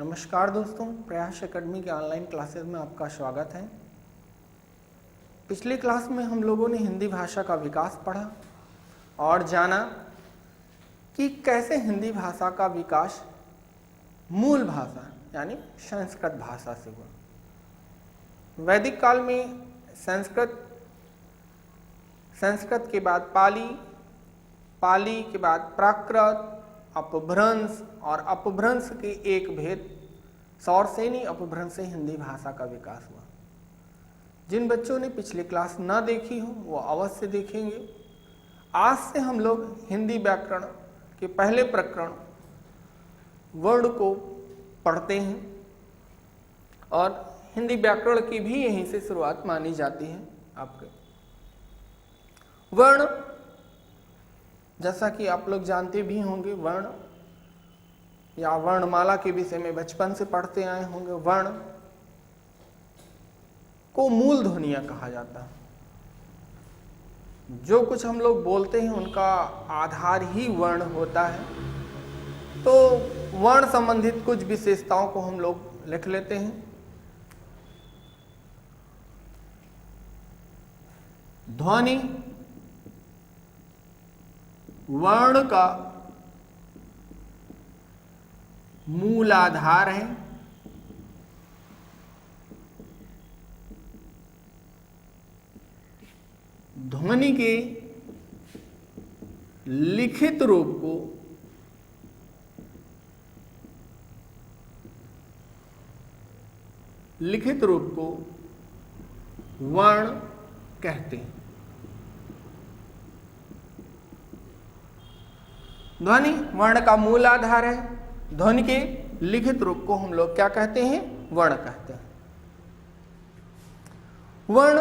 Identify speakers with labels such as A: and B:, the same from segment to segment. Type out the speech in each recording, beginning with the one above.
A: नमस्कार दोस्तों, प्रयास एकेडमी के ऑनलाइन क्लासेस में आपका स्वागत है। पिछली क्लास में हम लोगों ने हिंदी भाषा का विकास पढ़ा और जाना कि कैसे हिंदी भाषा का विकास मूल भाषा यानी संस्कृत भाषा से हुआ। वैदिक काल में संस्कृत के बाद पाली, पाली के बाद प्राकृत, अपभ्रंश और अपभ्रंश के एक भेद सौरसेनी अपभ्रंश से हिंदी भाषा का विकास हुआ। जिन बच्चों ने पिछली क्लास न देखी हो वो अवश्य देखेंगे। आज से हम लोग हिंदी व्याकरण के पहले प्रकरण वर्ण को पढ़ते हैं और हिंदी व्याकरण की भी यहीं से शुरुआत मानी जाती है। आपके वर्ण, जैसा कि आप लोग जानते भी होंगे, वर्ण या वर्णमाला के विषय में बचपन से पढ़ते आए होंगे। वर्ण को मूल ध्वनियां कहा जाता है। जो कुछ हम लोग बोलते हैं उनका आधार ही वर्ण होता है। तो वर्ण संबंधित कुछ विशेषताओं को हम लोग लिख लेते हैं। ध्वनि वर्ण का मूलाधार है। ध्वनि के लिखित रूप को वर्ण कहते हैं। ध्वनि वर्ण का मूल आधार है। ध्वनि के लिखित रूप को हम लोग क्या कहते हैं? वर्ण कहते हैं। वर्ण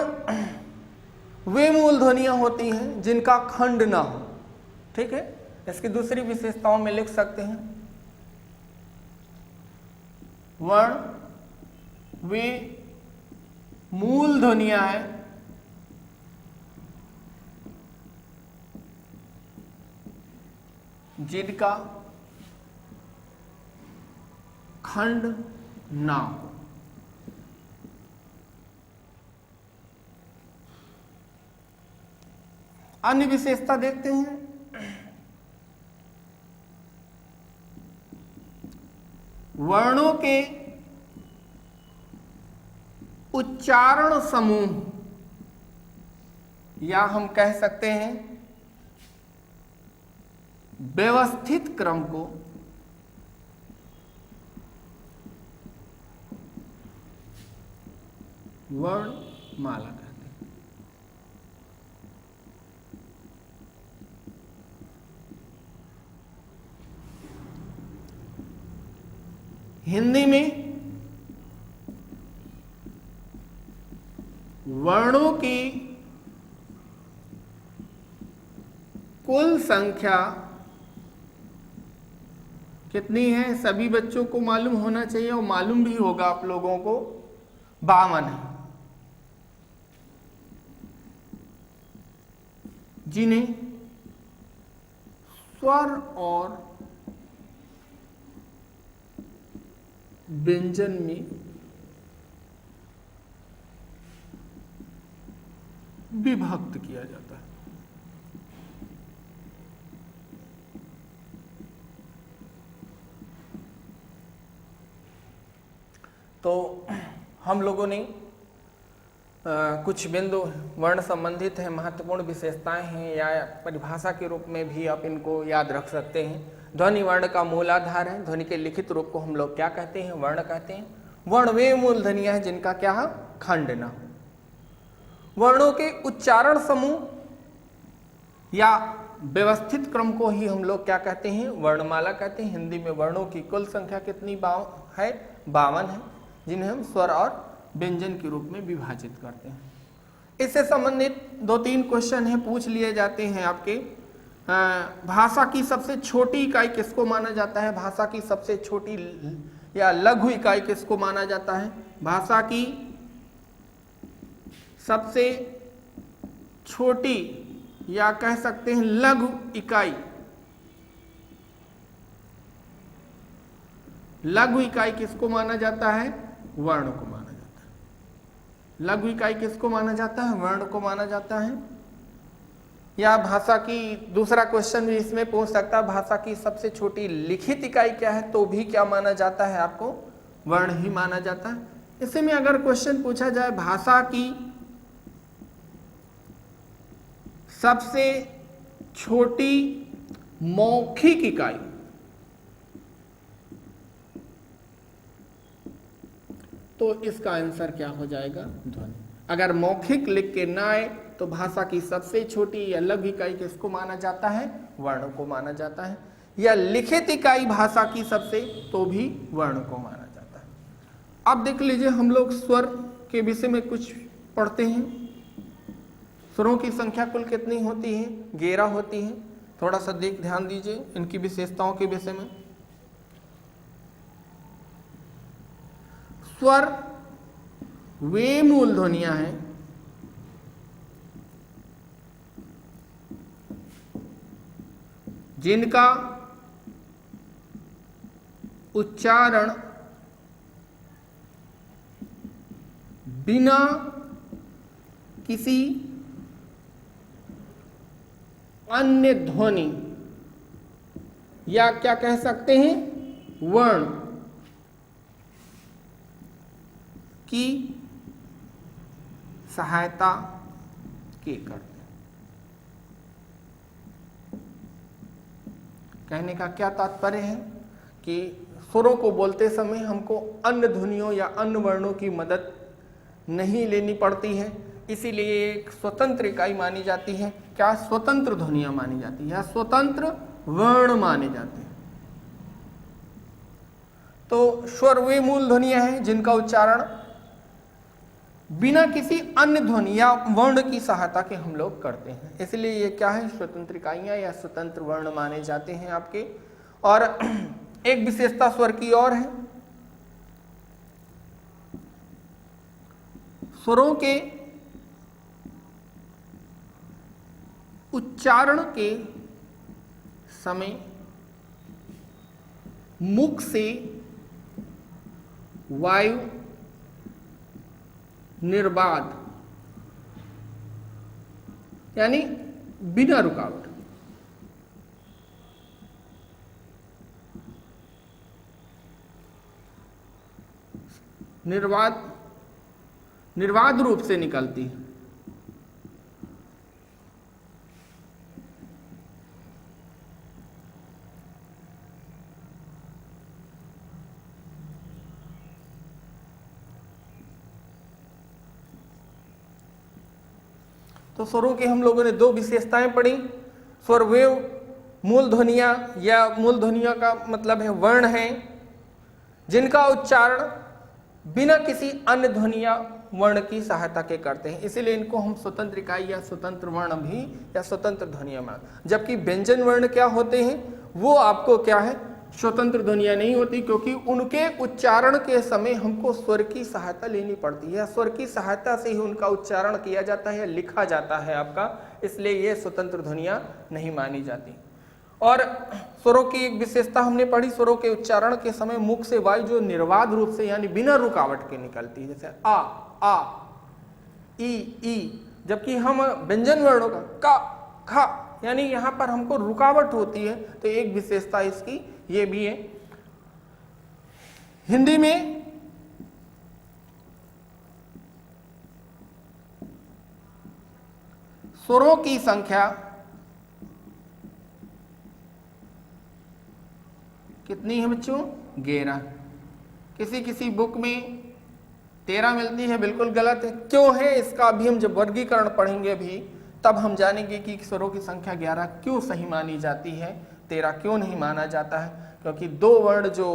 A: वे मूल ध्वनियां होती हैं जिनका खंड ना हो। ठीक है, इसकी दूसरी विशेषताओं में लिख सकते हैं। वर्ण वे मूल ध्वनियां हैं जिनका खंड ना हो। अन्य विशेषता देखते हैं। वर्णों के उच्चारण समूह या हम कह सकते हैं व्यवस्थित क्रम को वर्णमाला कहते हैं। हिंदी में वर्णों की कुल संख्या कितनी है सभी बच्चों को मालूम होना चाहिए और मालूम भी होगा आप लोगों को। 52 है, जिन्हें स्वर और व्यंजन में विभक्त किया जाता है। तो हम लोगों ने कुछ बिंदु वर्ण संबंधित है, महत्वपूर्ण विशेषताएं हैं या परिभाषा के रूप में भी आप इनको याद रख सकते हैं। ध्वनि वर्ण का मूलाधार है। ध्वनि के लिखित रूप को हम लोग क्या कहते हैं? वर्ण कहते हैं। वर्ण वे मूल ध्वनियां हैं जिनका क्या है? खंड ना हो। वर्णों के उच्चारण समूह या व्यवस्थित क्रम को ही हम लोग क्या कहते हैं? वर्णमाला कहते हैं। हिंदी में वर्णों की कुल संख्या कितनी है? 52 है, जिन्हें हम स्वर और व्यंजन के रूप में विभाजित करते हैं। इससे संबंधित 2-3 क्वेश्चन हैं, पूछ लिए जाते हैं आपके। भाषा की सबसे छोटी इकाई किसको माना जाता है? भाषा की सबसे छोटी या लघु इकाई किसको माना जाता है? भाषा की सबसे छोटी या कह सकते हैं लघु इकाई लघु इकाई किसको माना जाता है? वर्ण को माना जाता है। लघु इकाई किसको माना जाता है? वर्ण को माना जाता है। या भाषा की दूसरा क्वेश्चन भी इसमें पूछ सकता है, भाषा की सबसे छोटी लिखित इकाई क्या है? तो भी क्या माना जाता है आपको? वर्ण ही माना जाता है। इसी में अगर क्वेश्चन पूछा जाए भाषा की सबसे छोटी मौखिक इकाई, तो इसका आंसर क्या हो जाएगा? ध्वनि। अगर मौखिक लिख के ना आए तो भाषा की सबसे छोटी या लघु इकाई किसको माना जाता है? वर्ण को माना जाता है। या लिखित इकाई भाषा की सबसे, तो भी वर्ण को माना जाता है। अब देख लीजिए, हम लोग स्वर के विषय में कुछ पढ़ते हैं। स्वरों की संख्या कुल कितनी होती है? 11 होती है। थोड़ा सा ध्यान दीजिए इनकी विशेषताओं के विषय में। स्वर वे मूल ध्वनियां हैं जिनका उच्चारण बिना किसी अन्य ध्वनि या क्या कह सकते हैं, वर्ण की सहायता के करते हैं। कहने का क्या तात्पर्य है कि स्वरों को बोलते समय हमको अन्य ध्वनियों या अन्य वर्णों की मदद नहीं लेनी पड़ती है, इसीलिए एक स्वतंत्र इकाई मानी जाती है। क्या? स्वतंत्र ध्वनियां मानी जाती है या स्वतंत्र वर्ण माने जाते हैं। तो स्वर वे मूल ध्वनियां हैं जिनका उच्चारण बिना किसी अन्य ध्वनि या वर्ण की सहायता के हम लोग करते हैं, इसलिए ये क्या है? स्वतंत्र इकाइयां या स्वतंत्र वर्ण माने जाते हैं आपके। और एक विशेषता स्वर की और है, स्वरों के उच्चारण के समय मुख से वायु निर्बाध यानी बिना रुकावट निर्बाध रूप से निकलती है। तो स्वरों की हम लोगों ने 2 विशेषताएं पढ़ी। स्वर वे मूल ध्वनियां या मूल ध्वनियों का मतलब है वर्ण है जिनका उच्चारण बिना किसी अन्य ध्वनि या वर्ण की सहायता के करते हैं, इसीलिए इनको हम स्वतंत्र इकाई या स्वतंत्र वर्ण भी या स्वतंत्र ध्वनियां मान। जबकि व्यंजन वर्ण क्या होते हैं? वो आपको क्या है? स्वतंत्र ध्वनियां नहीं होती, क्योंकि उनके उच्चारण के समय हमको स्वर की सहायता लेनी पड़ती है। स्वर की सहायता से ही उनका उच्चारण किया जाता है, लिखा जाता है आपका, इसलिए ये स्वतंत्र ध्वनियां नहीं मानी जाती। और स्वरों की एक विशेषता हमने पढ़ी, स्वरों के उच्चारण के समय मुख से वायु जो निर्बाध रूप से यानी बिना रुकावट के निकलती है, जैसे आ, ई। जबकि हम व्यंजन वर्णों का खा यानी यहां पर हमको रुकावट होती है, तो एक विशेषता इसकी ये भी है। हिंदी में स्वरों की संख्या कितनी है बच्चों? 11। किसी किसी बुक में 13 मिलती है, बिल्कुल गलत है। क्यों है इसका अभी हम जब वर्गीकरण पढ़ेंगे भी तब हम जानेंगे कि स्वरों की संख्या 11 क्यों सही मानी जाती है, 13 क्यों नहीं माना जाता है। क्योंकि 2 वर्ण जो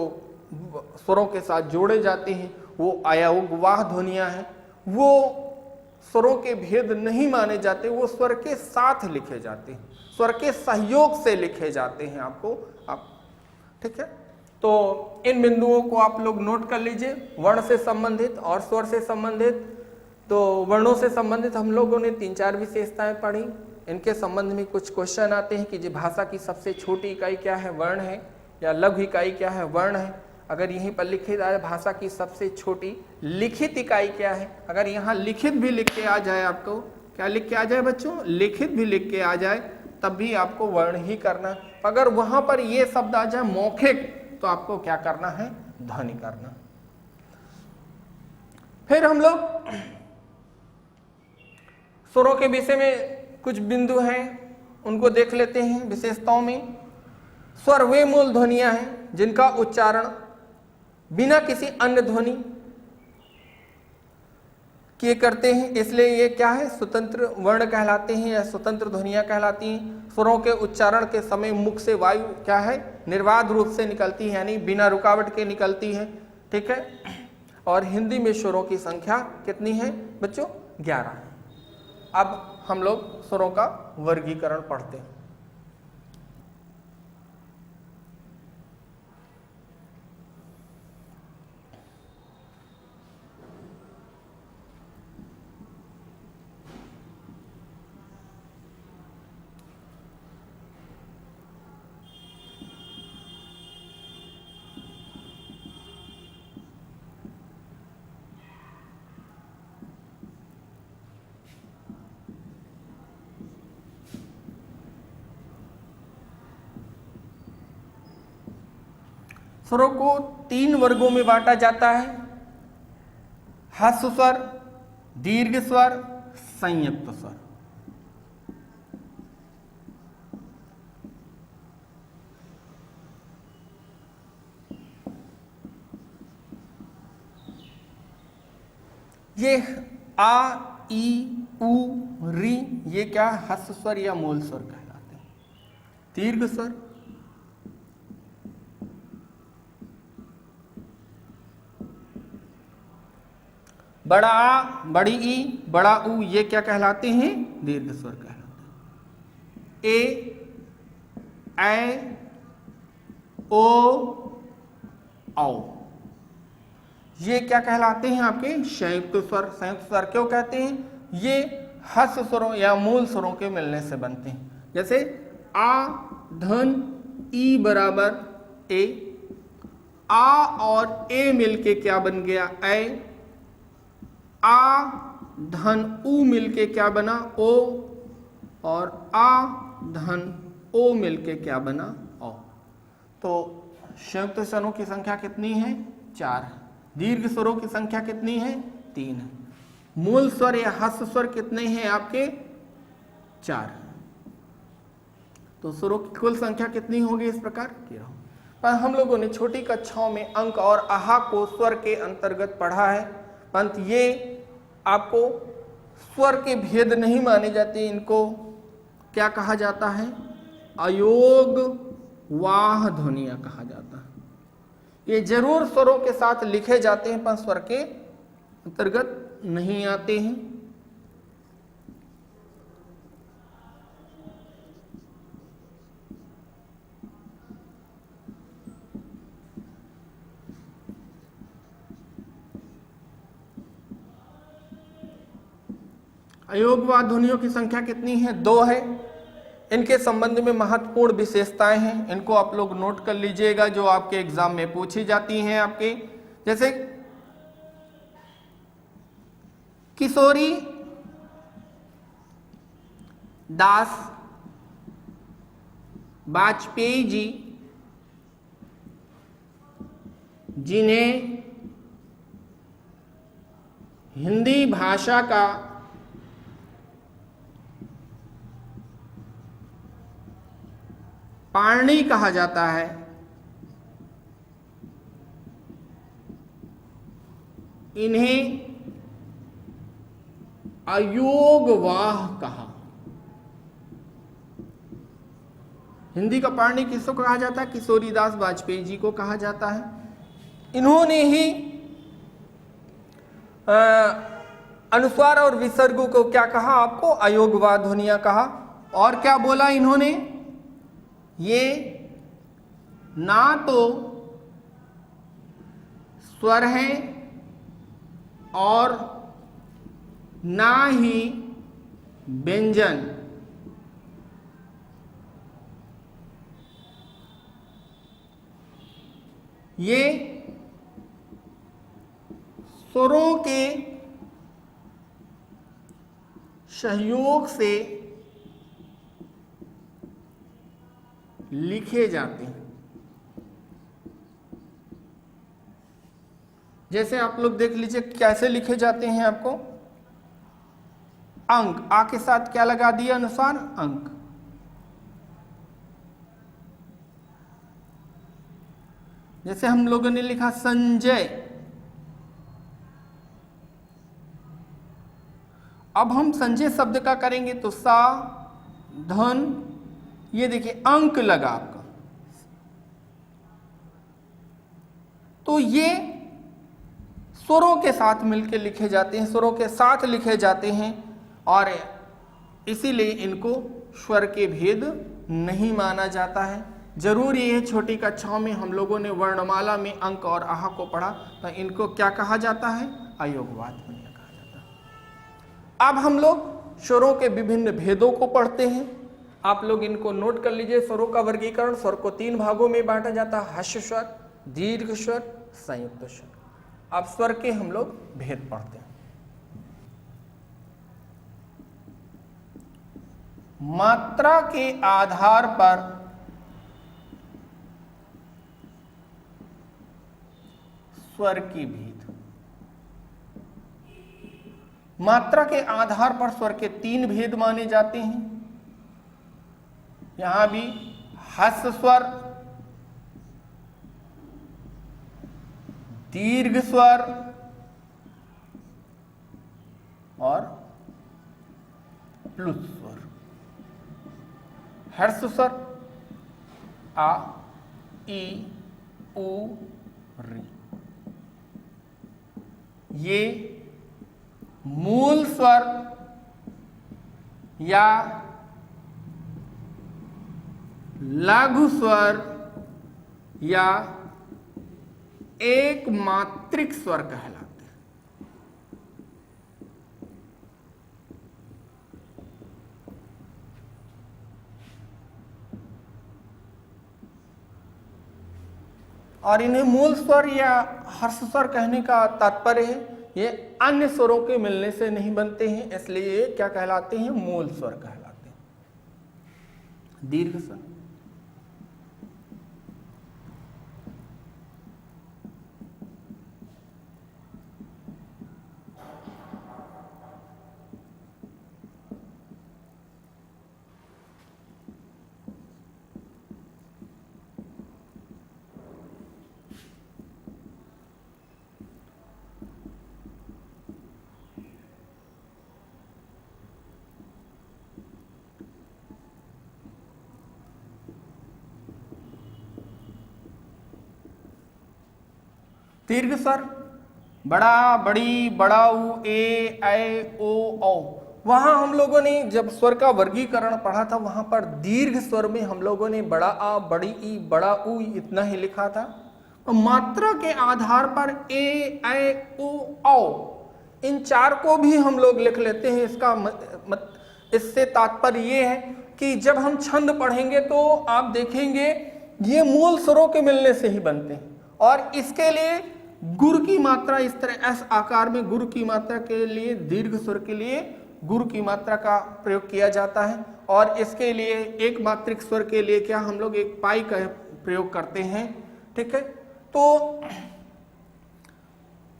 A: स्वरों के साथ जोड़े जाते हैं वो अयोगवाह ध्वनियां हैं, वो स्वरों के भेद नहीं माने जाते, वो स्वर के साथ लिखे जाते हैं, स्वर के सहयोग से लिखे जाते हैं आपको आप ठीक है। तो इन बिंदुओं को आप लोग नोट कर लीजिए, वर्ण से संबंधित और स्वर से संबंधित। तो वर्णों से संबंधित हम लोगों ने 3-4 विशेषताएं पढ़ी, इनके संबंध में कुछ क्वेश्चन आते हैं कि भाषा की सबसे छोटी इकाई क्या है? वर्ण है, या लघु इकाई क्या है? वर्ण है। अगर यहीं पर लिखित आ जाए भाषा की सबसे छोटी लिखित इकाई क्या है, अगर यहाँ लिखित भी लिख के आ जाए, आपको क्या लिख के आ जाए बच्चों, लिखित भी लिख के आ जाए, तब भी आपको वर्ण ही करना। अगर वहां पर ये शब्द आ जाए मौखिक, तो आपको क्या करना है, ध्वनि करना। फिर हम लोग स्वरों के विषय में कुछ बिंदु हैं, उनको देख लेते हैं। विशेषताओं में स्वर वे मूल ध्वनियां हैं जिनका उच्चारण बिना किसी अन्य ध्वनि किए करते हैं, इसलिए ये क्या है, स्वतंत्र वर्ण कहलाते हैं या स्वतंत्र ध्वनियां कहलाती हैं। स्वरों के उच्चारण के समय मुख से वायु क्या है, निर्बाध रूप से निकलती है, यानी बिना रुकावट के निकलती है। ठीक है। और हिंदी में स्वरों की संख्या कितनी है बच्चों, 11 है। अब हम लोग स्वरों का वर्गीकरण पढ़ते हैं। स्वरों को 3 वर्गों में बांटा जाता है, ह्रस्व स्वर, दीर्घ स्वर, संयुक्त स्वर। ये आ, ई, उ, री, ये क्या ह्रस्व स्वर या मूल स्वर कहलाते हैं। दीर्घ स्वर बड़ा आ, बड़ी ई, बड़ा उ, ये क्या कहलाते हैं, दीर्घ स्वर कहलाते हैं। ए, ओ, औ, ये क्या कहलाते हैं आपके, संयुक्त स्वर। संयुक्त स्वर क्यों कहते हैं, ये ह्रस्व स्वरों या मूल स्वरों के मिलने से बनते हैं। जैसे आ धन ई बराबर ए, आ और ए मिलके क्या बन गया, ए। आ धन उ मिलके क्या बना, ओ, और आ धन ओ मिलके क्या बना, औ। तो संयुक्त स्वरों की संख्या कितनी है, 4। दीर्घ स्वरों की संख्या कितनी है, 3 है। मूल स्वर या ह्रस्व स्वर कितने हैं आपके, 4। तो स्वरों की कुल संख्या कितनी होगी, इस प्रकार की रहो। पर हम लोगों ने छोटी कक्षाओं में अंक और आहा को स्वर के अंतर्गत पढ़ा है, परंतु ये आपको स्वर के भेद नहीं माने जाते। इनको क्या कहा जाता है, अयोग वाह ध्वनियां कहा जाता है। ये जरूर स्वरों के साथ लिखे जाते हैं पर स्वर के अंतर्गत नहीं आते हैं। अयोगवाद ध्वनियों की संख्या कितनी है, 2 है। इनके संबंध में महत्वपूर्ण विशेषताएं हैं, इनको आप लोग नोट कर लीजिएगा, जो आपके एग्जाम में पूछी जाती हैं आपके। जैसे किशोरी दास वाजपेयी जी, जिन्हें हिंदी भाषा का पाणि कहा जाता है, इन्हें अयोगवाह कहा। हिंदी का पाणि किसको कहा जाता है, किशोरीदास वाजपेयी जी को कहा जाता है। इन्होंने ही अनुस्वार और विसर्ग को क्या कहा आपको, अयोगवाह ध्वनियां कहा। और क्या बोला इन्होंने, ये ना तो स्वर है और ना ही व्यंजन, ये स्वरों के सहयोग से लिखे जाते हैं। जैसे आप लोग देख लीजिए कैसे लिखे जाते हैं। आपको अंक, आ के साथ क्या लगा दिया अनुसार अंक। जैसे हम लोगों ने लिखा संजय, अब हम संजय शब्द का करेंगे तो सा धन, ये देखिए अंक लगा आपका, तो ये स्वरों के साथ मिलकर लिखे जाते हैं, स्वरों के साथ लिखे जाते हैं और इसीलिए इनको स्वर के भेद नहीं माना जाता है। जरूर ये छोटी कक्षाओं में हम लोगों ने वर्णमाला में अंक और आहा को पढ़ा, तो इनको क्या कहा जाता है? अयोगवाद ध्वनियां कहा जाता है। अब हम लोग स्वरों के विभिन्न भेदों को पढ़ते हैं। आप लोग इनको नोट कर लीजिए। स्वरों का वर्गीकरण, स्वर को 3 भागों में बांटा जाता है, ह्रस्व स्वर, दीर्घ स्वर, संयुक्त स्वर। अब स्वर के हम लोग भेद पढ़ते हैं। मात्रा के आधार पर स्वर की भेद। मात्रा के आधार पर स्वर के 3 भेद माने जाते हैं। यहां भी ह्रस्व स्वर, दीर्घ स्वर और प्लुत स्वर। ह्रस्व स्वर आ, ई, उ, री, ये मूल स्वर या लघु स्वर या एक मात्रिक स्वर कहलाते हैं। और इन्हें मूल स्वर या ह्रस्व स्वर कहने का तात्पर्य है ये अन्य स्वरों के मिलने से नहीं बनते हैं, इसलिए ये क्या कहलाते हैं? मूल स्वर कहलाते हैं। दीर्घ स्वर, दीर्घ स्वर बड़ा, बड़ी, बड़ाऊ, ए, ऐ, ओ, औ। वहां हम लोगों ने जब स्वर का वर्गीकरण पढ़ा था वहां पर दीर्घ स्वर में हम लोगों ने बड़ा आ, बड़ी ई, बड़ा उ इतना ही लिखा था। और मात्रा के आधार पर ए, ऐ, ओ, औ इन 4 को भी हम लोग लिख लेते हैं। इसका इससे तात्पर्य ये है कि जब हम छंद पढ़ेंगे तो आप देखेंगे ये मूल स्वरों के मिलने से ही बनते हैं। और इसके लिए गुरु की मात्रा इस तरह एस आकार में, गुरु की मात्रा के लिए, दीर्घ स्वर के लिए गुरु की मात्रा का प्रयोग किया जाता है। और इसके लिए एक मात्रिक स्वर के लिए क्या हम लोग एक पाई का प्रयोग करते हैं। ठीक है, तो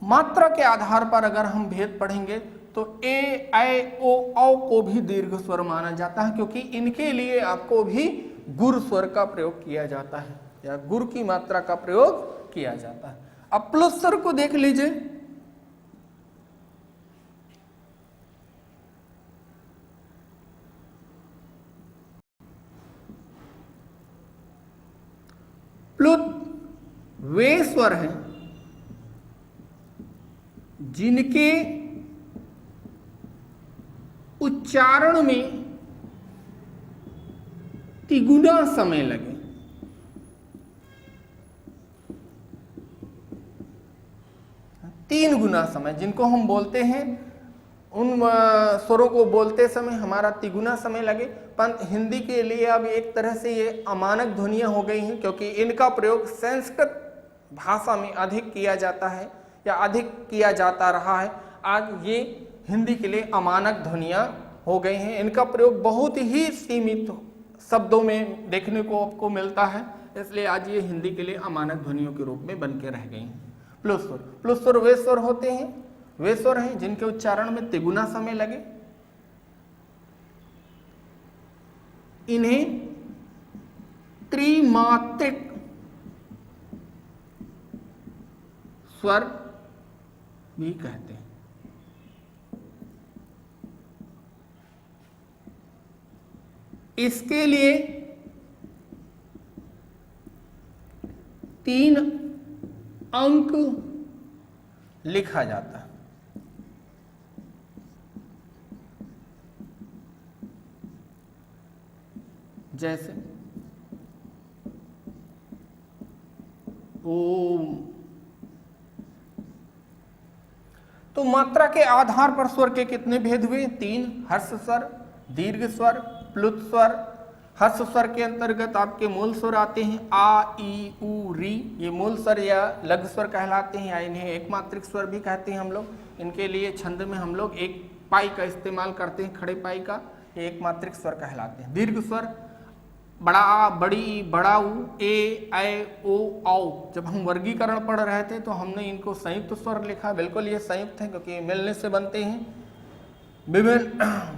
A: मात्रा के आधार पर अगर हम भेद पढ़ेंगे तो ए, ऐ, ओ, औ को भी दीर्घ स्वर माना जाता है, क्योंकि इनके लिए आपको भी गुरु स्वर का प्रयोग किया जाता है या गुरु की मात्रा का प्रयोग किया जाता है। अब प्लुत स्वर को देख लीजिए। प्लुत वे स्वर हैं जिनके उच्चारण में तिगुना समय लगे। तीन गुना समय, जिनको हम बोलते हैं उन स्वरों को बोलते समय हमारा तिगुना समय लगे। पर हिंदी के लिए अब एक तरह से ये अमानक ध्वनियां हो गई हैं, क्योंकि इनका प्रयोग संस्कृत भाषा में अधिक किया जाता है। या अधिक किया जाता रहा है। आज ये हिंदी के लिए अमानक ध्वनियाँ हो गई हैं। इनका प्रयोग बहुत ही सीमित शब्दों में देखने को आपको मिलता है, इसलिए आज ये हिंदी के लिए अमानक ध्वनियों के रूप में बन के रह गई हैं। प्लुत स्वर, प्लुत स्वर वे स्वर होते हैं, वे स्वर हैं जिनके उच्चारण में तिगुना समय लगे। इन्हें त्रिमात्रिक स्वर भी कहते हैं। इसके लिए 3 अंक लिखा जाता है। जैसे ओम। तो मात्रा के आधार पर स्वर के कितने भेद हुए? 3। हर्ष स्वर, दीर्घ स्वर, प्लुत स्वर। हर्ष स्वर के अंतर्गत आपके मूल स्वर आते हैं आ, ई, उ, री। ये मूल स्वर या लघु स्वर कहलाते हैं, या इन्हें एक मात्रिक स्वर भी कहते हैं हम लोग। इनके लिए छंद में हम लोग एक पाई का इस्तेमाल करते हैं, खड़े पाई का। ये एक मात्रिक स्वर कहलाते हैं। दीर्घ स्वर बड़ा आ, बड़ी ई, बड़ा उ, ए, ऐ, ओ, औ। जब हम वर्गीकरण पढ़ रहे थे तो हमने इनको संयुक्त स्वर लिखा। बिल्कुल ये संयुक्त है क्योंकि मिलने से बनते हैं,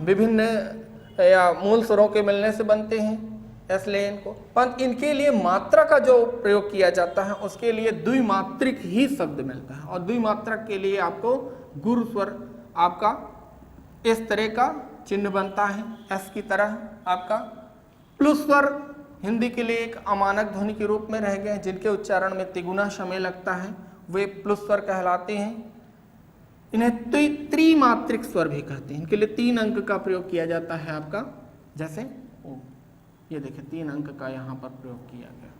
A: विभिन्न या मूल स्वरों के मिलने से बनते हैं, इसलिए इनको। पर इनके लिए मात्रा का जो प्रयोग किया जाता है उसके लिए द्विमात्रिक ही शब्द मिलता है। और द्विमात्रक के लिए आपको गुरु स्वर आपका इस तरह का चिन्ह बनता है, एस की तरह आपका। प्लुत स्वर हिंदी के लिए एक अमानक ध्वनि के रूप में रह गए हैं, जिनके उच्चारण में तिगुना समय लगता है, वे प्लुत स्वर कहलाते हैं। इन्हें त्रिमात्रिक स्वर भी कहते हैं। इनके लिए 3 अंक का प्रयोग किया जाता है आपका। जैसे ओ, ये देखिए 3 अंक का यहां पर प्रयोग किया गया।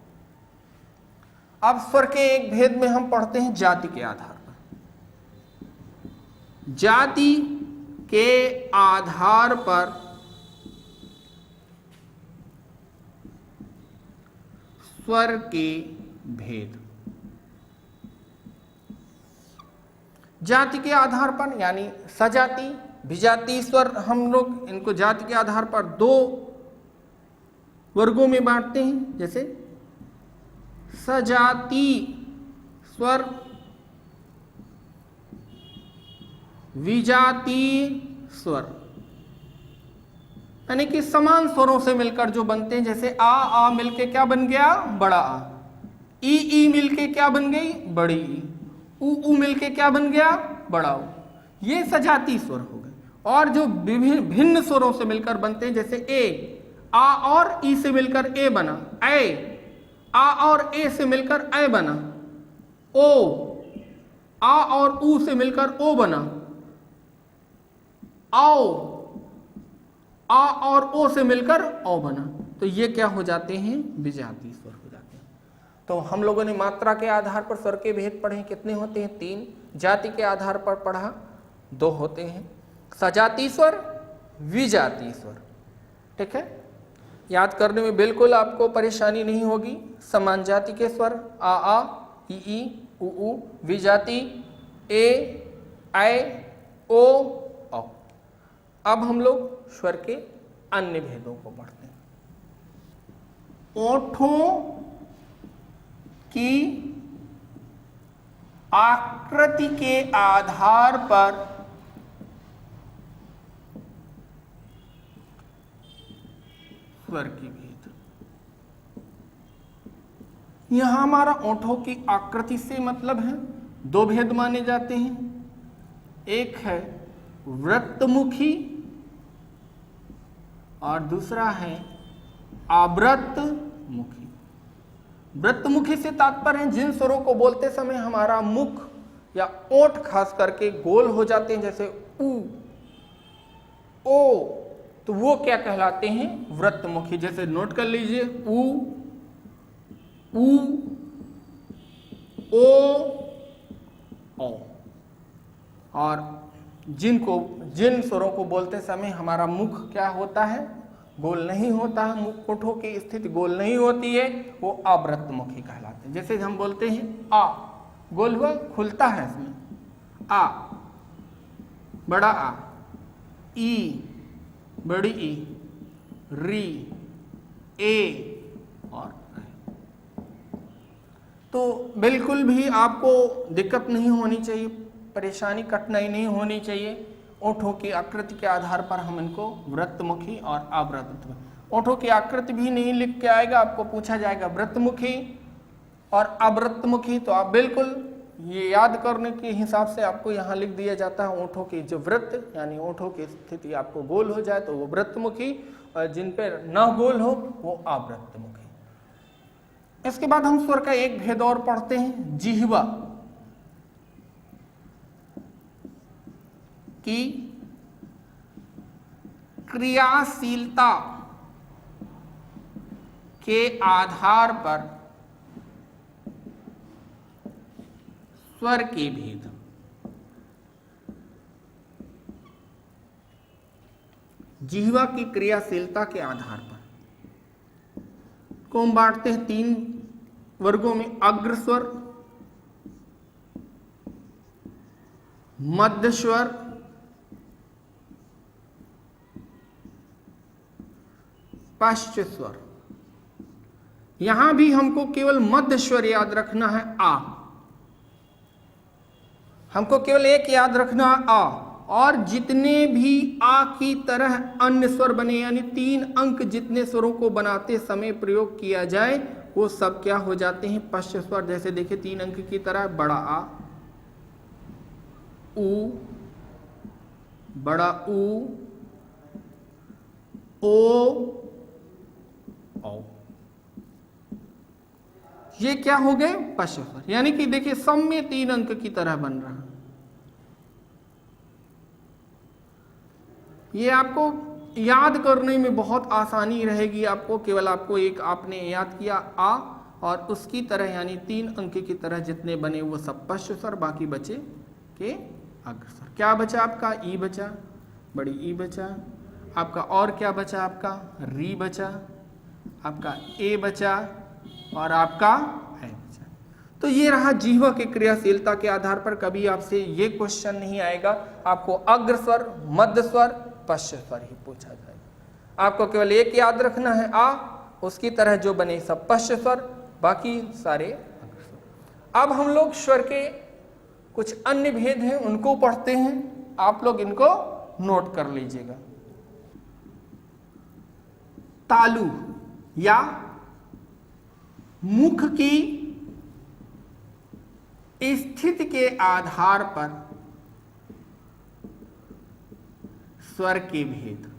A: अब स्वर के एक भेद में हम पढ़ते हैं जाति के आधार पर। जाति के आधार पर स्वर के भेद। जाति के आधार पर यानी सजाति, विजाति स्वर, हम लोग इनको जाति के आधार पर 2 वर्गों में बांटते हैं। जैसे सजाति स्वर, विजाति स्वर, यानी कि समान स्वरों से मिलकर जो बनते हैं। जैसे आ मिलके क्या बन गया? बड़ा आ। ई मिलके क्या बन गई? बड़ी ई। उ मिलके क्या बन गया? बड़ा उ। ये सजाती स्वर हो गए। और जो भिन्न स्वरों से मिलकर बनते हैं, जैसे ए, आ और ई से मिलकर ए बना, ऐ, आ और ए से मिलकर ऐ बना, ओ, आ और उ से मिलकर ओ बना, आओ, आ और ओ से मिलकर औ बना। तो ये क्या हो जाते हैं? विजाती स्वर हो जाते हैं। तो हम लोगों ने मात्रा के आधार पर स्वर के भेद पढ़े, कितने होते हैं? 3। जाति के आधार पर पढ़ा, 2 होते हैं, सजाती स्वर, विजाती स्वर। ठीक है, याद करने में बिल्कुल आपको परेशानी नहीं होगी। समान जाति के स्वर आ, ई, उ, विजाति ए, ऐ, ओ, औ। अब हम लोग स्वर के अन्य भेदों को पढ़ते हैं। ओठों की आकृति के आधार पर स्वर के भेद। यहां हमारा ओठों की आकृति से मतलब है 2 भेद माने जाते हैं। एक है वृत्तमुखी और दूसरा है आवृत्तमुखी। वृत्तमुखी से तात्पर्य है जिन स्वरों को बोलते समय हमारा मुख या ओठ खास करके गोल हो जाते हैं, जैसे उ, ओ, तो वो क्या कहलाते हैं? वृत्तमुखी। जैसे नोट कर लीजिए, उ, ओ। और जिन स्वरों को बोलते समय हमारा मुख क्या होता है? गोल नहीं होता है, मुख ओठों की स्थिति गोल नहीं होती है, वो अवृत्तमुखी कहलाते हैं। जैसे हम बोलते हैं आ, गोल हुआ, खुलता है इसमें, आ, बड़ा आ, ई, बड़ी ई, री, ए और तो बिल्कुल भी आपको दिक्कत नहीं होनी चाहिए, परेशानी कठिनाई नहीं होनी चाहिए। ओठों की आकृति के आधार पर हम इनको वृत्तमुखी और अवृत्तमुखी, ओठों की आकृति भी नहीं लिख के आएगा, आपको पूछा जाएगा वृत्तमुखी और अवृत्तमुखी, तो आप बिल्कुल ये याद करने के हिसाब से आपको यहाँ लिख दिया जाता है ओठों की जो वृत्त यानी ओठों की स्थिति आपको गोल हो जाए तो वो वृत्तमुखी, और जिन पर न गोल हो वो अवृत्तमुखी। इसके बाद हम स्वर का एक भेद और पढ़ते हैं, जिह्वा की क्रियाशीलता के आधार पर स्वर के भेद। जिह्वा की क्रियाशीलता के आधार पर को हम बांटते हैं 3 वर्गों में, अग्र स्वर, मध्य स्वर, पश्च स्वर। यहां भी हमको केवल मध्य स्वर याद रखना है, आ, हमको केवल एक याद रखना है आ, और जितने भी आ की तरह अन्य स्वर बने यानी 3 अंक जितने स्वरों को बनाते समय प्रयोग किया जाए वो सब क्या हो जाते हैं, पश्च स्वर। जैसे देखिए 3 अंक की तरह बड़ा आ, ऊ, बड़ा ऊ, ओ, औ। ये क्या हो गए, पश्च स्वर, यानी कि देखिए सब में 3 अंक की तरह बन रहा है। ये आपको याद करने में बहुत आसानी रहेगी, आपको केवल आपको एक आपने याद किया आ और उसकी तरह यानी 3 अंक की तरह जितने बने वो सब पश्च स्वर, बाकी बचे के अग्र स्वर। क्या बचा आपका, ई बचा, बड़ी ई बचा, आपका और क्या बचा, आपका री बचा, आपका ए बचा और आपका ऐ बचा। तो ये रहा जिह्वा की क्रियाशीलता के आधार पर कभी आपसे ये क्वेश्चन नहीं आएगा, आपको अग्र स्वर, मध्य स्वर, पश्च स्वर ही पूछा जाएगा। आपको केवल एक याद रखना है आ, उसकी तरह जो बने सब पश्च स्वर, बाकी सारे अग्र स्वर। अब हम लोग स्वर के कुछ अन्य भेद हैं उनको पढ़ते हैं, आप लोग इनको नोट कर लीजिएगा। तालु या मुख की स्थिति के आधार पर स्वर के भेद।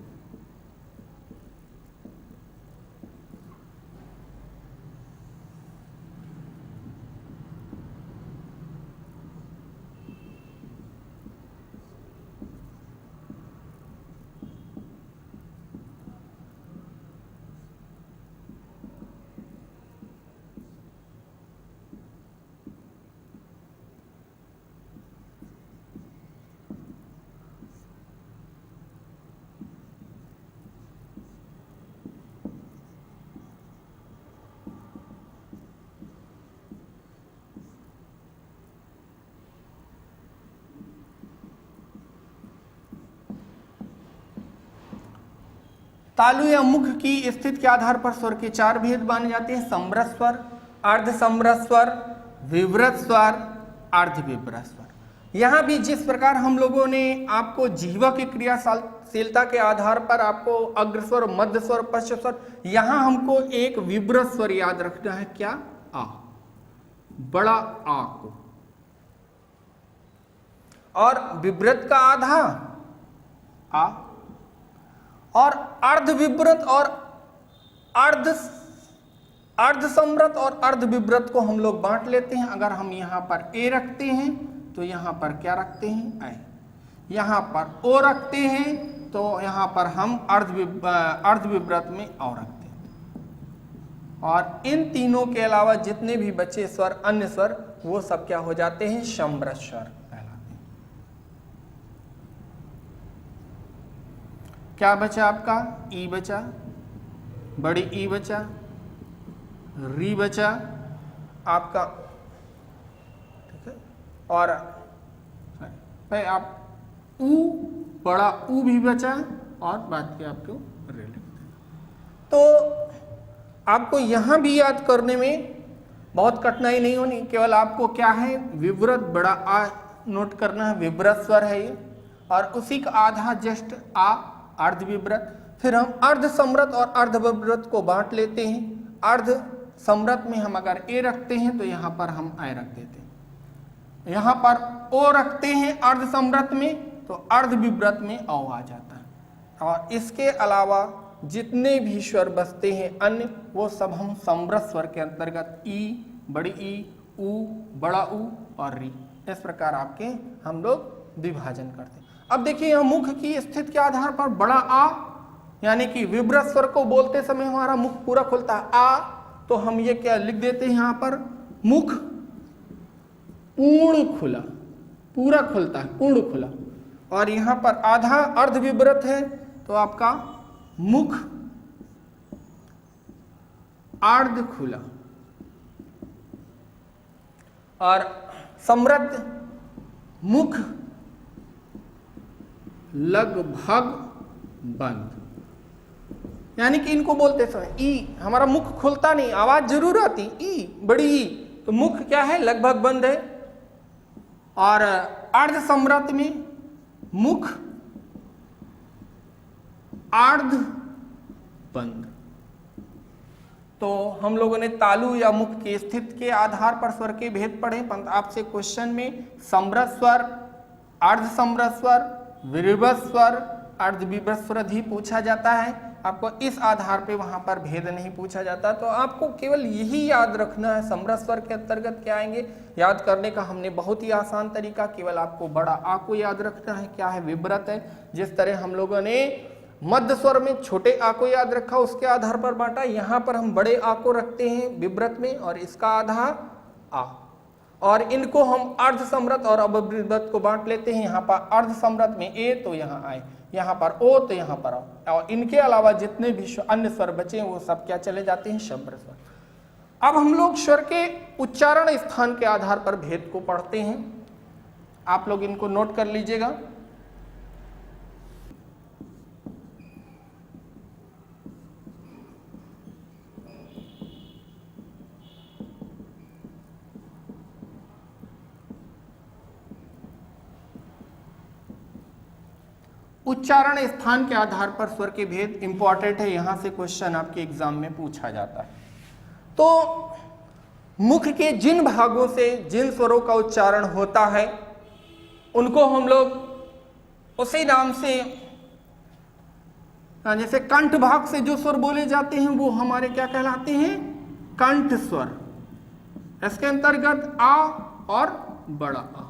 A: तालु या मुख की स्थिति के आधार पर स्वर के 4 भेद माने जाते हैं, समृत स्वर, अर्ध समृत स्वर, विवृत स्वर, अर्धविवृत स्वर। यहां भी जिस प्रकार हम लोगों ने आपको जिह्वा की क्रियाशीलता के आधार पर आपको अग्र स्वर, मध्य स्वर, पश्च स्वर, यहां हमको एक विवृत स्वर याद रखना है, क्या, आ, बड़ा आ को, और विवृत का आधा आ, और अर्ध विवृत और अर्ध समृत और अर्ध विवृत को हम लोग बांट लेते हैं। अगर हम यहां पर ए रखते हैं तो यहां पर क्या रखते हैं, आई, यहां पर ओ रखते हैं तो यहां पर हम अर्ध विवृत में औ रखते हैं। और इन तीनों के अलावा जितने भी बचे स्वर, अन्य स्वर, वो सब क्या हो जाते हैं, समृत स्वर। क्या बचा आपका, ई बचा, बड़ी ई बचा, री बचा आपका, ठीक है, और भाई आप ऊ, बड़ा ऊ भी बचा और बाद के आपको रे लिख देना। तो आपको यहाँ भी याद करने में बहुत कठिनाई नहीं होनी, केवल आपको क्या है विव्रत बड़ा आ नोट करना है, विव्रत स्वर है ये, और उसी का आधा जस्ट आ अर्ध विव्रत। फिर हम अर्ध सम्रत और अर्ध विव्रत को बांट लेते हैं। अर्ध सम्रत में हम अगर ए रखते हैं तो यहाँ पर हम आई रख देते हैं, यहाँ पर ओ रखते हैं अर्ध सम्रत में तो अर्ध विव्रत में औ आ जाता है। और इसके अलावा जितने भी स्वर बसते हैं अन्य वो सब हम सम्रत स्वर के अंतर्गत ई, बड़ी ई, ऊ, बड़ा ऊ और री, इस प्रकार आपके हम लोग विभाजन करते हैं। अब देखिए यहाँ मुख की स्थिति के आधार पर बड़ा आ यानी कि विव्रत स्वर को बोलते समय हमारा मुख पूरा खुलता है आ, तो हम ये क्या लिख देते हैं यहाँ पर मुख पूर्ण खुला, पूरा खुलता है, पूर्ण खुला। और यहाँ पर आधा अर्ध विव्रत है तो आपका मुख अर्ध खुला। और सम्रत मुख लगभग बंद, यानी कि इनको बोलते समय ई, हमारा मुख खुलता नहीं, आवाज जरूर आती ई, बड़ी ई, तो मुख क्या है लगभग बंद है। और अर्ध सम्रत में मुख अर्ध बंद। तो हम लोगों ने तालु या मुख की स्थिति के आधार पर स्वर के भेद पढ़े। परंतु आपसे क्वेश्चन में सम्रत स्वर, अर्ध सम्रत स्वर, विव्रत स्वर, अर्ध विव्रत स्वर ही पूछा जाता है। आपको इस आधार पे वहां पर भेद नहीं पूछा जाता। तो आपको केवल यही याद रखना है, सम्रत स्वर के अंतर्गत क्या आएंगे। याद करने का हमने बहुत ही आसान तरीका, केवल आपको बड़ा आ को याद रखना है, क्या है विव्रत है। जिस तरह हम लोगों ने मध्य स्वर में छोटे आ को याद रखा उसके आधार पर बांटा, यहाँ पर हम बड़े आ को रखते हैं विव्रत में और इसका आधा आ, और इनको हम अर्ध सम्रत और अविव्रत को बांट लेते हैं। यहाँ पर अर्ध सम्रत में ए तो यहाँ आए, यहाँ पर ओ तो यहाँ पर आओ, और इनके अलावा जितने भी अन्य स्वर बचे वो सब क्या चले जाते हैं सम्रत स्वर। अब हम लोग स्वर के उच्चारण स्थान के आधार पर भेद को पढ़ते हैं। आप लोग इनको नोट कर लीजिएगा। उच्चारण स्थान के आधार पर स्वर के भेद इंपॉर्टेंट है, यहां से क्वेश्चन आपके एग्जाम में पूछा जाता है। तो मुख के जिन भागों से जिन स्वरों का उच्चारण होता है उनको हम लोग उसी नाम से, जैसे कंठ भाग से जो स्वर बोले जाते हैं वो हमारे क्या कहलाते हैं, कंठ स्वर। इसके अंतर्गत आ और बड़ा आ।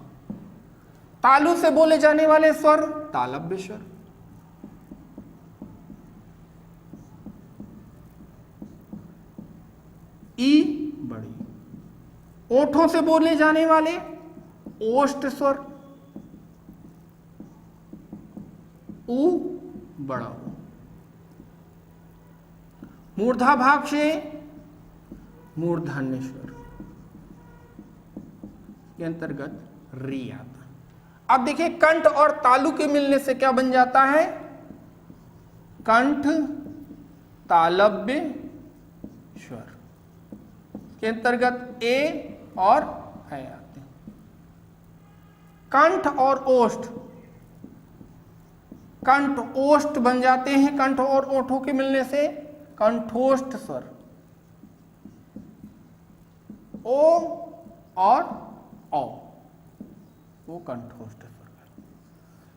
A: तालु से बोले जाने वाले स्वर तालव्य स्वर। ई बड़ी। ओठों से बोले जाने वाले ओष्ठ स्वर, ऊ बड़ा ऊ। मूर्धा भाग से मूर्धन्य स्वर के अंतर्गत री आता। अब देखिए कंठ और तालु के मिलने से क्या बन जाता है, कंठ तालव्य स्वर के अंतर्गत ए और है आते हैं। कंठ और ओष्ठ, कंठ ओष्ठ बन जाते हैं। कंठ और ओठों के मिलने से कंठोष्ठ स्वर, ओ और औ, वो कंठोष्ठ स्वर।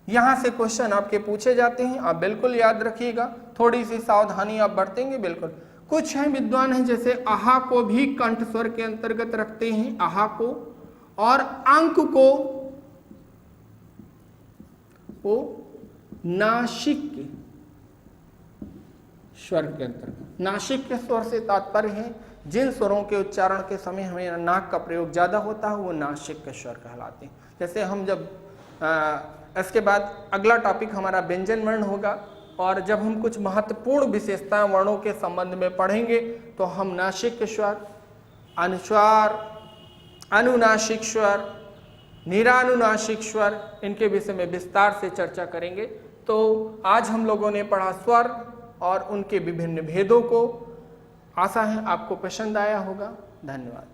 A: यहां से क्वेश्चन आपके पूछे जाते हैं, आप बिल्कुल याद रखिएगा। थोड़ी सी सावधानी आप बरतेंगे बिल्कुल। कुछ हैं विद्वान हैं जैसे आहा को भी कंठ स्वर के अंतर्गत रखते हैं, आहा को, और अंक को वो नासिक के स्वर के अंतर्गत। नासिक के स्वर से तात्पर्य है जिन स्वरों के उच्चारण के समय हमें नाक का प्रयोग ज्यादा होता है वो नासिक के स्वर कहलाते हैं। जैसे हम जब इसके बाद अगला टॉपिक हमारा व्यंजन वर्ण होगा, और जब हम कुछ महत्वपूर्ण विशेषताएं वर्णों के संबंध में पढ़ेंगे तो हम नासिक स्वर, अनुस्वार, अनुनासिक स्वर, निरानुनासिक स्वर, इनके विषय में विस्तार से चर्चा करेंगे। तो आज हम लोगों ने पढ़ा स्वर और उनके विभिन्न भेदों को। आशा है आपको पसंद आया होगा। धन्यवाद।